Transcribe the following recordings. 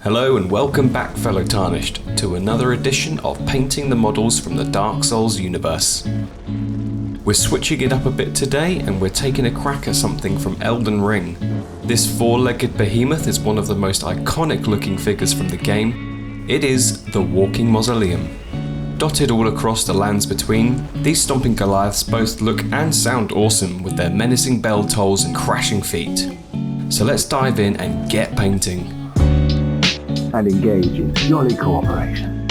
Hello and welcome back, fellow Tarnished, to another edition of Painting the Models from the Dark Souls universe. We're switching it up a bit today and we're taking a crack at something from Elden Ring. This four-legged behemoth is one of the most iconic looking figures from the game. It is the Walking Mausoleum. Dotted all across the lands between, these stomping Goliaths both look and sound awesome with their menacing bell tolls and crashing feet. So let's dive in and get painting. And engage in jolly cooperation.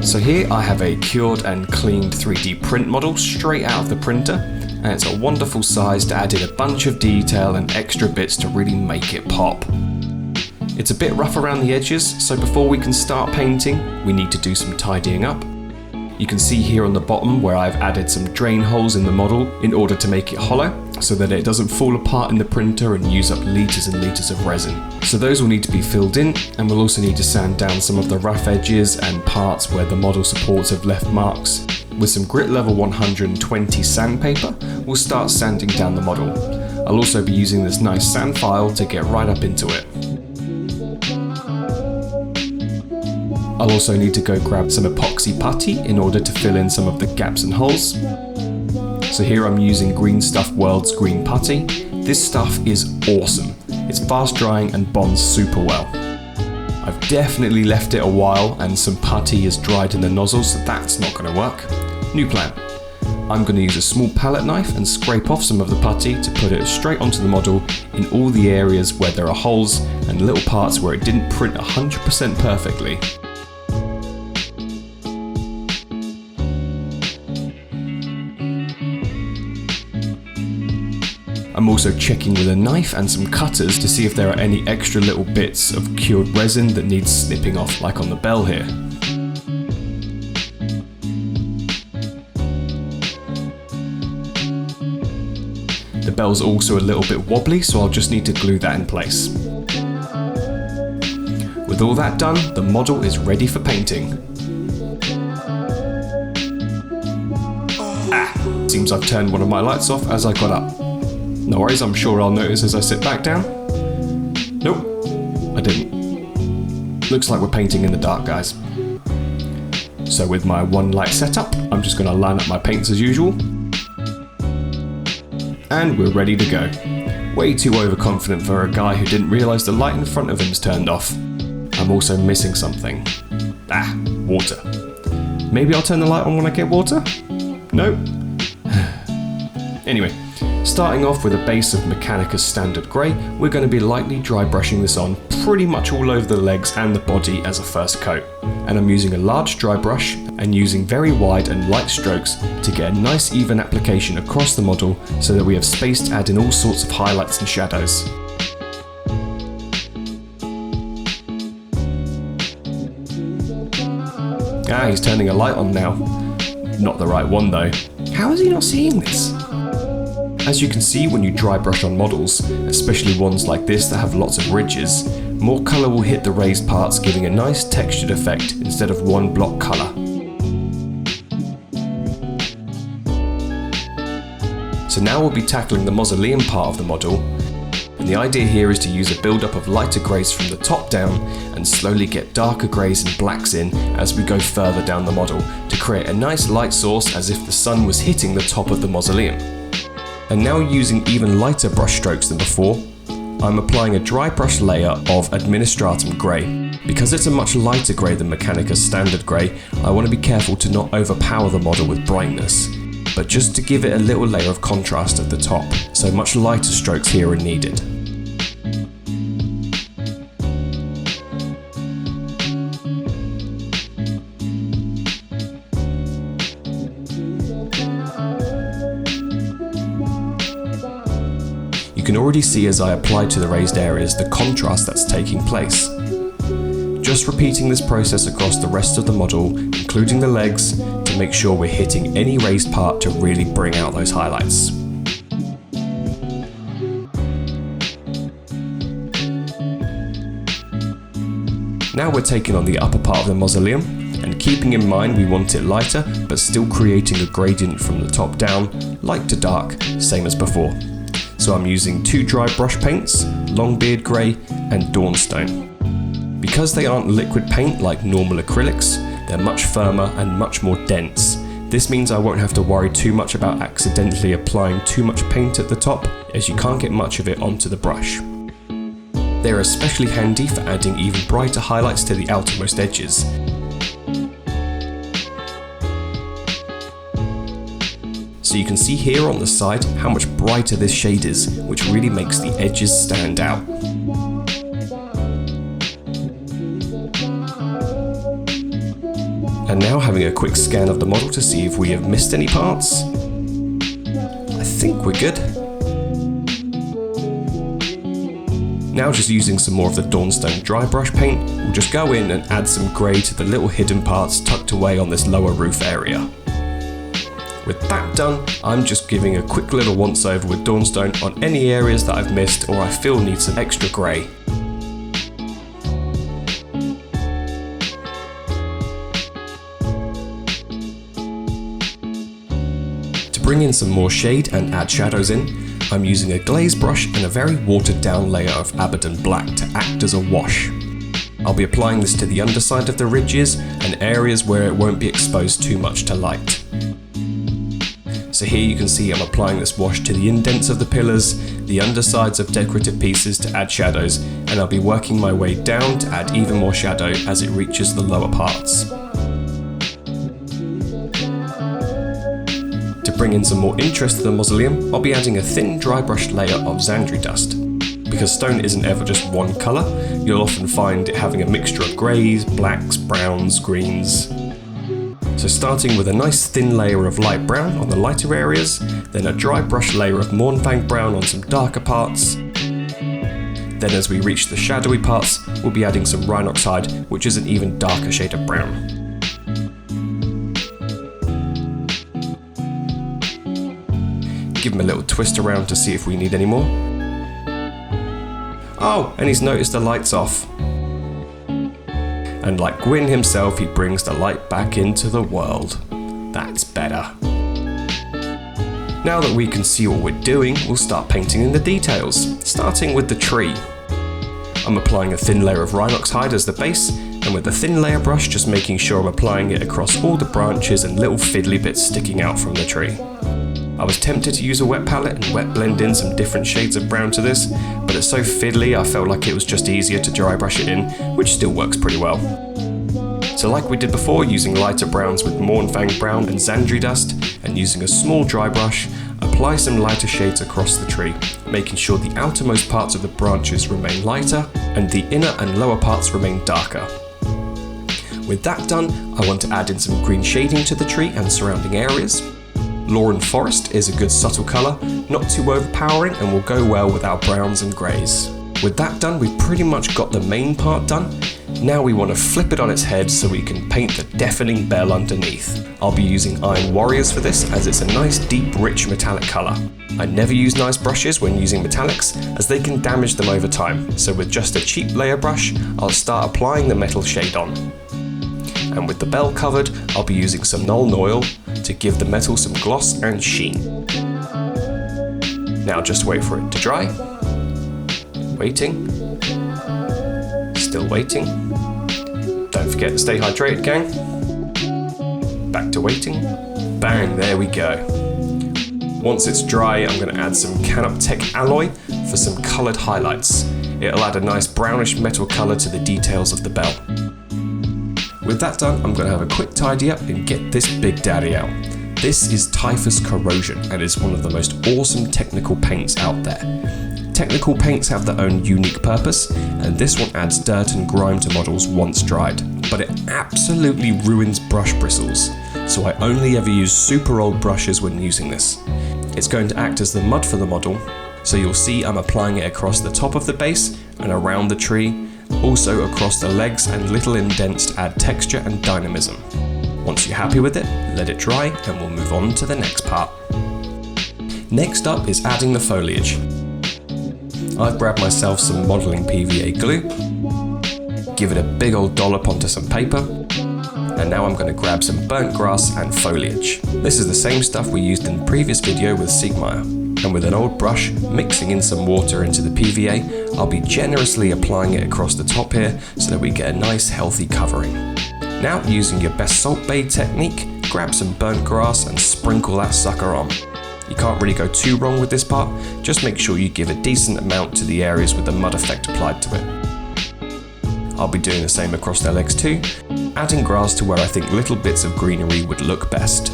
So here I have a cured and cleaned 3D print model straight out of the printer, and it's a wonderful size to add in a bunch of detail and extra bits to really make it pop. It's a bit rough around the edges, so before we can start painting, we need to do some tidying up. You can see here on the bottom where I've added some drain holes in the model in order to make it hollow, so that it doesn't fall apart in the printer and use up litres and litres of resin. So those will need to be filled in, and we'll also need to sand down some of the rough edges and parts where the model supports have left marks. With some grit level 120 sandpaper, we'll start sanding down the model. I'll also be using this nice sand file to get right up into it. I'll also need to go grab some epoxy putty in order to fill in some of the gaps and holes. So here I'm using Green Stuff World's green putty. This stuff is awesome. It's fast drying and bonds super well. I've definitely left it a while and some putty is dried in the nozzle, so that's not going to work. New plan. I'm going to use a small palette knife and scrape off some of the putty to put it straight onto the model in all the areas where there are holes and little parts where it didn't print 100% perfectly. I'm also checking with a knife and some cutters to see if there are any extra little bits of cured resin that needs snipping off, like on the bell here. The bell's also a little bit wobbly, so I'll just need to glue that in place. With all that done, the model is ready for painting. Seems I've turned one of my lights off as I got up. No worries, I'm sure I'll notice as I sit back down. Nope, I didn't. Looks like we're painting in the dark, guys. So with my one light setup, I'm just going to line up my paints as usual. And we're ready to go. Way too overconfident for a guy who didn't realise the light in front of him's turned off. I'm also missing something. Water. Maybe I'll turn the light on when I get water? Nope. Anyway. Starting off with a base of Mechanicus Standard Grey, we're going to be lightly dry brushing this on pretty much all over the legs and the body as a first coat. And I'm using a large dry brush and using very wide and light strokes to get a nice even application across the model so that we have space to add in all sorts of highlights and shadows. He's turning a light on now. Not the right one though. How is he not seeing this? As you can see when you dry brush on models, especially ones like this that have lots of ridges, more colour will hit the raised parts, giving a nice textured effect instead of one block colour. So now we'll be tackling the mausoleum part of the model, and the idea here is to use a build-up of lighter greys from the top down and slowly get darker greys and blacks in as we go further down the model to create a nice light source as if the sun was hitting the top of the mausoleum. And now using even lighter brush strokes than before, I'm applying a dry brush layer of Administratum Grey. Because it's a much lighter grey than Mechanicus Standard Grey, I want to be careful to not overpower the model with brightness, but just to give it a little layer of contrast at the top, so much lighter strokes here are needed. You can already see as I apply to the raised areas the contrast that's taking place. Just repeating this process across the rest of the model, including the legs, to make sure we're hitting any raised part to really bring out those highlights. Now we're taking on the upper part of the mausoleum, and keeping in mind we want it lighter, but still creating a gradient from the top down, light to dark, same as before. so I'm using 2 dry brush paints, Longbeard Grey and Dawnstone. Because they aren't liquid paint like normal acrylics, they're much firmer and much more dense. This means I won't have to worry too much about accidentally applying too much paint at the top, as you can't get much of it onto the brush. They're especially handy for adding even brighter highlights to the outermost edges. So you can see here on the side how much brighter this shade is, which really makes the edges stand out. And now having a quick scan of the model to see if we have missed any parts. I think we're good. Now just using some more of the Dawnstone dry brush paint, we'll just go in and add some grey to the little hidden parts tucked away on this lower roof area. With that done, I'm just giving a quick little once over with Dawnstone on any areas that I've missed or I feel need some extra grey. To bring in some more shade and add shadows in, I'm using a glaze brush and a very watered down layer of Abaddon Black to act as a wash. I'll be applying this to the underside of the ridges and areas where it won't be exposed too much to light. So here you can see I'm applying this wash to the indents of the pillars, the undersides of decorative pieces to add shadows, and I'll be working my way down to add even more shadow as it reaches the lower parts. To bring in some more interest to the mausoleum, I'll be adding a thin dry brush layer of Xandri dust. Because stone isn't ever just one colour, you'll often find it having a mixture of greys, blacks, browns, greens. So starting with a nice thin layer of light brown on the lighter areas, then a dry brush layer of Mournfang brown on some darker parts. Then as we reach the shadowy parts, we'll be adding some Rhinoxhide, which is an even darker shade of brown. Give him a little twist around to see if we need any more. Oh, and he's noticed the light's off. And like Gwyn himself, he brings the light back into the world. That's better. Now that we can see what we're doing, we'll start painting in the details, starting with the tree. I'm applying a thin layer of Rhinoxhide as the base, and with the thin layer brush just making sure I'm applying it across all the branches and little fiddly bits sticking out from the tree. I was tempted to use a wet palette and wet blend in some different shades of brown to this, but it's so fiddly I felt like it was just easier to dry brush it in, which still works pretty well. So like we did before, using lighter browns with Mournfang brown and Xandri dust, and using a small dry brush, apply some lighter shades across the tree, making sure the outermost parts of the branches remain lighter, and the inner and lower parts remain darker. With that done, I want to add in some green shading to the tree and surrounding areas. Lauren Forest is a good subtle colour, not too overpowering, and will go well with our browns and greys. With that done, we've pretty much got the main part done. Now we want to flip it on its head so we can paint the deafening bell underneath. I'll be using Iron Warriors for this, as it's a nice deep rich metallic colour. I never use nice brushes when using metallics, as they can damage them over time, so with just a cheap layer brush, I'll start applying the metal shade on. And with the bell covered, I'll be using some Nuln Oil to give the metal some gloss and sheen. Now just wait for it to dry. Waiting. Still waiting. Don't forget to stay hydrated, gang. Back to waiting. Bang, there we go. Once it's dry, I'm going to add some Canoptech alloy for some coloured highlights. It'll add a nice brownish metal colour to the details of the bell. With that done, I'm going to have a quick tidy up and get this big daddy out. This is Typhus Corrosion and is one of the most awesome technical paints out there. Technical paints have their own unique purpose, and this one adds dirt and grime to models once dried, but it absolutely ruins brush bristles, so I only ever use super old brushes when using this. It's going to act as the mud for the model, so you'll see I'm applying it across the top of the base and around the tree, also across the legs and little indents to add texture and dynamism. Once you're happy with it, let it dry and we'll move on to the next part. Next up is adding the foliage. I've grabbed myself some modelling PVA glue, give it a big old dollop onto some paper, and now I'm going to grab some burnt grass and foliage. This is the same stuff we used in the previous video with Sigmire. and with an old brush, mixing in some water into the PVA, I'll be generously applying it across the top here so that we get a nice healthy covering. Now, using your best salt bay technique, grab some burnt grass and sprinkle that sucker on. You can't really go too wrong with this part, just make sure you give a decent amount to the areas with the mud effect applied to it. I'll be doing the same across their legs too, adding grass to where I think little bits of greenery would look best.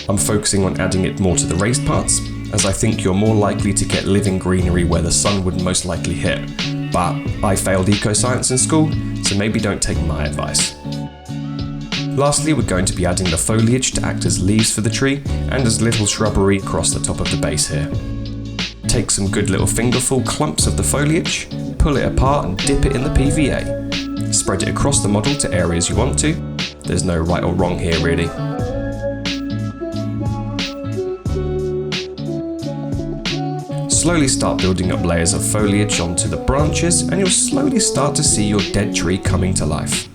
I'm focusing on adding it more to the raised parts, as I think you're more likely to get living greenery where the sun would most likely hit. But I failed eco-science in school, so maybe don't take my advice. Lastly, we're going to be adding the foliage to act as leaves for the tree and as little shrubbery across the top of the base here. Take some good little fingerful clumps of the foliage, pull it apart and dip it in the PVA. Spread it across the model to areas you want to. There's no right or wrong here really. Slowly start building up layers of foliage onto the branches and you'll slowly start to see your dead tree coming to life.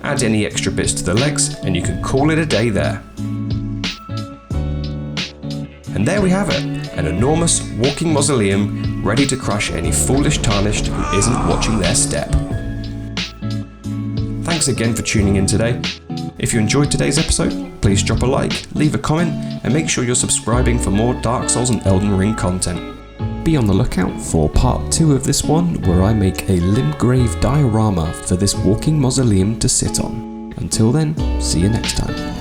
Add any extra bits to the legs and you can call it a day there. And there we have it, an enormous walking mausoleum ready to crush any foolish Tarnished who isn't watching their step. Thanks again for tuning in today. If you enjoyed today's episode, please drop a like, leave a comment, and make sure you're subscribing for more Dark Souls and Elden Ring content. Be on the lookout for part 2 of this one, where I make a Limgrave diorama for this walking mausoleum to sit on. Until then, see you next time.